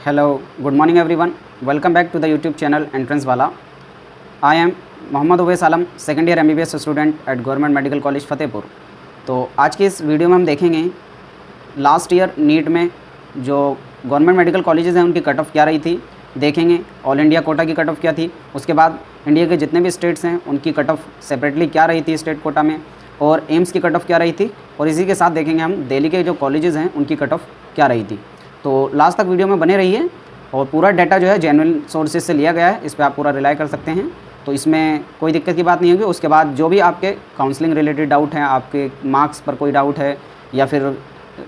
Hello, good morning everyone. Welcome back to the YouTube channel Entrance Wala. I am Mohammad Uvais Alam, second year MBBS student at government medical college Fatehpur. तो आज की इस video में हम देखेंगे last year NEET में जो गवर्नमेंट मेडिकल कॉलेजेस हैं उनकी कट ऑफ क्या रही थी, देखेंगे ऑल इंडिया कोटा की कट ऑफ क्या थी, उसके बाद इंडिया के जितने भी स्टेट्स हैं उनकी कट ऑफ सेपरेटली क्या रही थी स्टेट कोटा में, और एम्स की कट ऑफ क्या रही थी, और इसी के साथ देखेंगे हम दिल्ली के जो कॉलेजेस हैं उनकी कट ऑफ क्या रही थी। तो लास्ट तक वीडियो में बने रहिए, और पूरा डाटा जो है जेन्युइन सोर्सेज से लिया गया है, इस पर आप पूरा रिलाई कर सकते हैं, तो इसमें कोई दिक्कत की बात नहीं होगी। उसके बाद जो भी आपके काउंसलिंग रिलेटेड डाउट हैं, आपके मार्क्स पर कोई डाउट है या फिर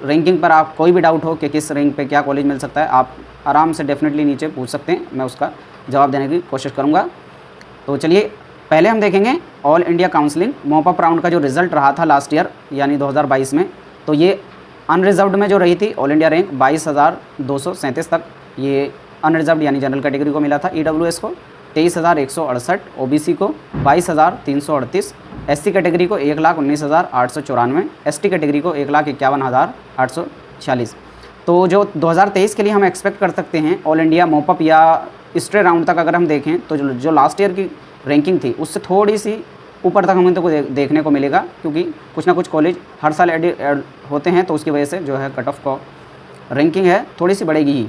रैंकिंग पर आप कोई भी डाउट हो कि किस रैंक पे क्या कॉलेज मिल सकता है, आप आराम से डेफिनेटली नीचे पूछ सकते हैं, मैं उसका जवाब देने की कोशिश करूँगा। तो चलिए पहले हम देखेंगे all India counselling mop up round का जो रिज़ल्ट रहा था लास्ट ईयर यानी 2022 में। तो ये अनरिजर्व्ड में जो रही थी ऑल इंडिया रैंक 22,237 तक, ये अनरिजर्व्ड यानी जनरल कैटेगरी को मिला था। EWS को 23,168, OBC को 22,338, SC कैटेगरी को 1,19,894, ST कैटेगरी को 1,51,846। तो जो 2023 के लिए हम एक्सपेक्ट कर सकते हैं ऑल इंडिया मॉपअप या स्ट्रे राउंड तक अगर हम देखें तो जो लास्ट ईयर की रैंकिंग थी उससे थोड़ी सी ऊपर तक हमें तो देखने को मिलेगा, क्योंकि कुछ ना कुछ कॉलेज हर साल ऐड होते हैं, तो उसकी वजह से जो है कट ऑफ को रैंकिंग है थोड़ी सी बढ़ेगी ही।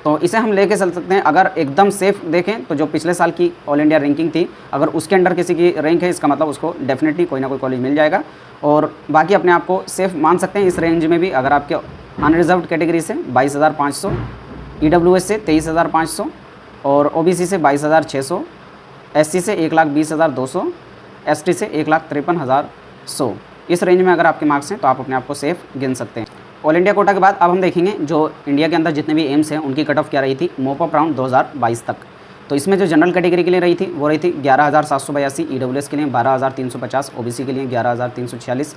तो इसे हम लेके चल सकते हैं। अगर एकदम सेफ देखें तो जो पिछले साल की ऑल इंडिया रैंकिंग थी, अगर उसके अंडर किसी की रैंक है, इसका मतलब उसको डेफिनेटली कोई ना कोई कॉलेज मिल जाएगा, और बाकी अपने आप को सेफ मान सकते हैं इस रेंज में भी। अगर आपके अनरिजर्व्ड कैटेगरी से 22,500, EWS से 23,500 और OBC से 22,600, SC से 1,20,200, ST से 1,53,100, इस रेंज में अगर आपके मार्क्स हैं तो आप अपने आप को सेफ गिन सकते हैं। ऑल इंडिया कोटा के बाद अब हम देखेंगे जो इंडिया के अंदर जितने भी एम्स हैं उनकी कट ऑफ क्या रही थी मॉपअप राउंड 2022 तक। तो इसमें जो जनरल कैटेगरी के लिए रही थी वो रही थी 11,782, EWS के लिए 12,350, OBC के लिए 11,346,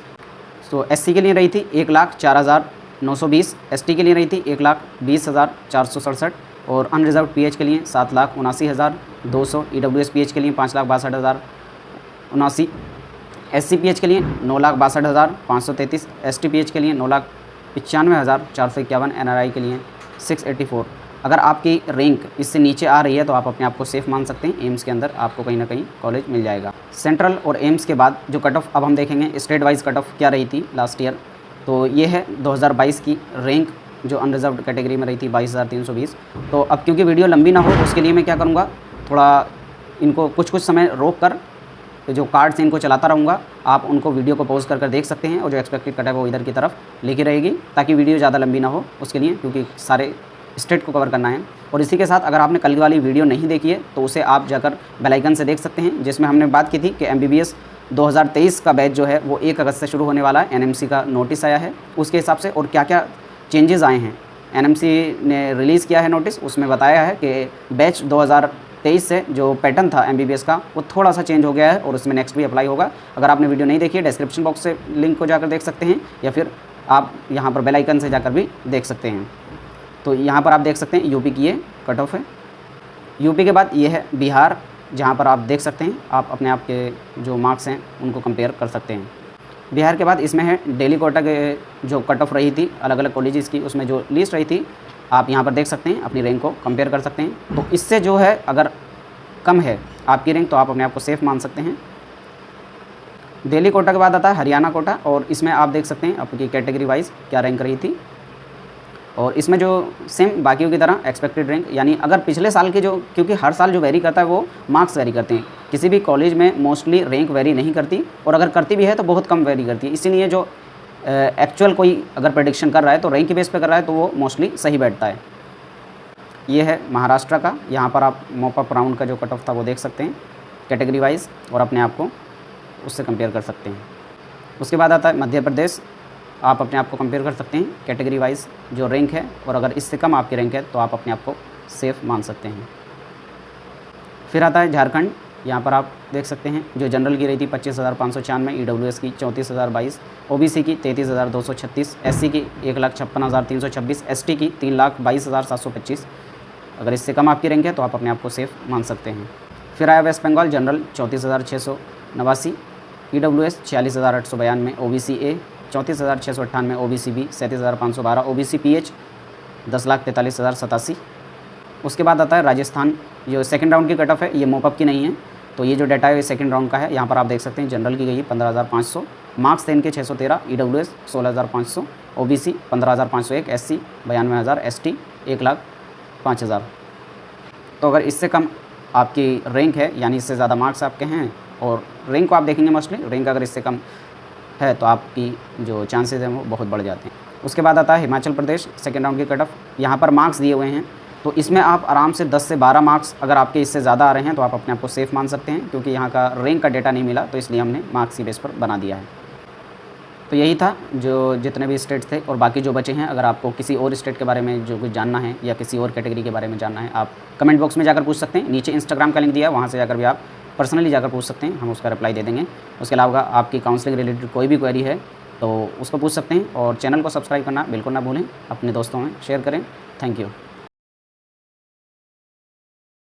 तो SC के लिए रही थी 1,04,920, ST के लिए रही थी 1,20,467, और अनरिजर्व PH के लिए 7,79,200, EWS PH के लिए 5,62,079, SC PH के लिए 9,62,533, ST PH के लिए 9,95,451, NRI के लिए 684। अगर आपकी रैंक इससे नीचे आ रही है तो आप अपने आप को सेफ मान सकते हैं, एम्स के अंदर आपको कहीं ना कहीं कॉलेज मिल जाएगा। सेंट्रल और एम्स के बाद जो कट ऑफ अब हम देखेंगे स्टेट वाइज कट ऑफ क्या रही थी लास्ट ईयर। तो ये है 2022 की रैंक जो अनरिजर्व्ड कैटेगरी में रही थी 22,320। तो अब क्योंकि वीडियो लंबी ना हो उसके लिए मैं क्या करूँगा, थोड़ा इनको कुछ समय रोक कर जो कार्ड्स हैं इनको चलाता रहूँगा, आप उनको वीडियो को पॉज कर देख सकते हैं, और जो एक्सपेक्टेड कट है वो इधर की तरफ लिखी रहेगी ताकि वीडियो ज़्यादा लंबी ना हो उसके लिए, क्योंकि सारे स्टेट को कवर करना है। और इसी के साथ अगर आपने कल वाली वीडियो नहीं देखी है तो उसे आप जाकर बेल आइकन से देख सकते हैं, जिसमें हमने बात की थी कि MBBS 2023 का बैच जो है वो 1 अगस्त से शुरू होने वाला है। NMC का नोटिस आया है उसके हिसाब से, और क्या क्या चेंजेस आए हैं NMC ने रिलीज़ किया है नोटिस, उसमें बताया है कि बैच 2023 से जो पैटर्न था MBBS का वो थोड़ा सा चेंज हो गया है, और उसमें नेक्स्ट भी अप्लाई होगा। अगर आपने वीडियो नहीं देखी है डिस्क्रिप्शन बॉक्स से लिंक को जाकर देख सकते हैं, या फिर आप यहाँ पर बेल आइकन से जाकर भी देख सकते हैं। तो यहाँ पर आप देख सकते हैं यूपी की ये कट ऑफ है। यूपी के बाद ये है बिहार, जहाँ पर आप देख सकते हैं आप अपने आप के जो मार्क्स हैं उनको कंपेयर कर सकते हैं। बिहार के बाद इसमें है दिल्ली कोटा के जो कट ऑफ रही थी अलग अलग कॉलेजेस की, उसमें जो लिस्ट रही थी आप यहाँ पर देख सकते हैं, अपनी रैंक को कंपेयर कर सकते हैं। तो इससे जो है अगर कम है आपकी रैंक तो आप अपने आप को सेफ मान सकते हैं। दिल्ली कोटा के बाद आता है हरियाणा कोटा, और इसमें आप देख सकते हैं आपकी कैटेगरी वाइज क्या रैंक रही थी, और इसमें जो सेम बाकियों की तरह एक्सपेक्टेड रैंक, यानी अगर पिछले साल के जो, क्योंकि हर साल जो वेरी करता है वो मार्क्स वेरी करते हैं, किसी भी कॉलेज में मोस्टली रैंक वेरी नहीं करती, और अगर करती भी है तो बहुत कम वेरी करती है। इसीलिए जो एक्चुअल कोई अगर प्रेडिक्शन कर रहा है तो रैंक के बेस पे कर रहा है तो वो मोस्टली सही बैठता है। ये है महाराष्ट्र का, यहाँ पर आप मॉपअप राउंड का जो कट ऑफ था वो देख सकते हैं कैटेगरी वाइज, और अपने आप को उससे कंपेयर कर सकते हैं। उसके बाद आता है मध्य प्रदेश, आप अपने आप को कंपेयर कर सकते हैं कैटेगरी वाइज जो रैंक है, और अगर इससे कम आपकी रैंक है तो आप अपने आप को सेफ मान सकते हैं। फिर आता है झारखंड, यहाँ पर आप देख सकते हैं जो जनरल की रही थी 25,596, EWS की 34,022, OBC की 33,236, SC की 1,56,326, ST की 3,22,725। अगर इससे कम आपकी रैंक है तो आप अपने आप को सेफ मान सकते हैं। फिर आया waste Bengal general 34,689, EWS 46,892, OBC A 34,698, OBC B 37,512, OBC PH 10,43,087, उसके बाद आता है राजस्थान, जो सेकंड राउंड की कट ऑफ है, ये मोपअप की नहीं है। तो ये जो डाटा है ये सेकंड राउंड का है। यहाँ पर आप देख सकते हैं जनरल की गई है 15,500, मार्क्स थे इनके 613, EWS 16,500, OBC 15,501, SC 92,000, ST 1,05,000। तो अगर इससे कम आपकी रैंक है, यानी इससे ज़्यादा मार्क्स आपके हैं, और रैंक को आप देखेंगे मोस्टली, रैंक अगर इससे कम है तो आपकी जो चांसेस हैं वो बहुत बढ़ जाते हैं। उसके बाद आता है हिमाचल प्रदेश, सेकेंड राउंड की कट ऑफ। यहाँ पर मार्क्स दिए हुए हैं, तो इसमें आप आराम से 10 से 12 मार्क्स अगर आपके इससे ज़्यादा आ रहे हैं तो आप अपने आप को सेफ़ मान सकते हैं, क्योंकि यहाँ का रैंक का डेटा नहीं मिला, तो इसलिए हमने मार्क्स की बेस पर बना दिया है। तो यही था जो जितने भी स्टेट थे, और बाकी जो बचे हैं, अगर आपको किसी और स्टेट के बारे में जो कुछ जानना है या किसी और कैटेगरी के बारे में जानना है, आप कमेंट बॉक्स में जाकर पूछ सकते हैं। नीचे इंस्टाग्राम का लिंक दिया है, वहाँ से जाकर भी आप पर्सनली जाकर पूछ सकते हैं, हम उसका रिप्लाई दे देंगे। उसके अलावा आपकी काउंसलिंग रिलेटेड कोई भी क्वेरी है तो उसको पूछ सकते हैं, और चैनल को सब्सक्राइब करना बिल्कुल ना भूलें, अपने दोस्तों में शेयर करें। Thank you.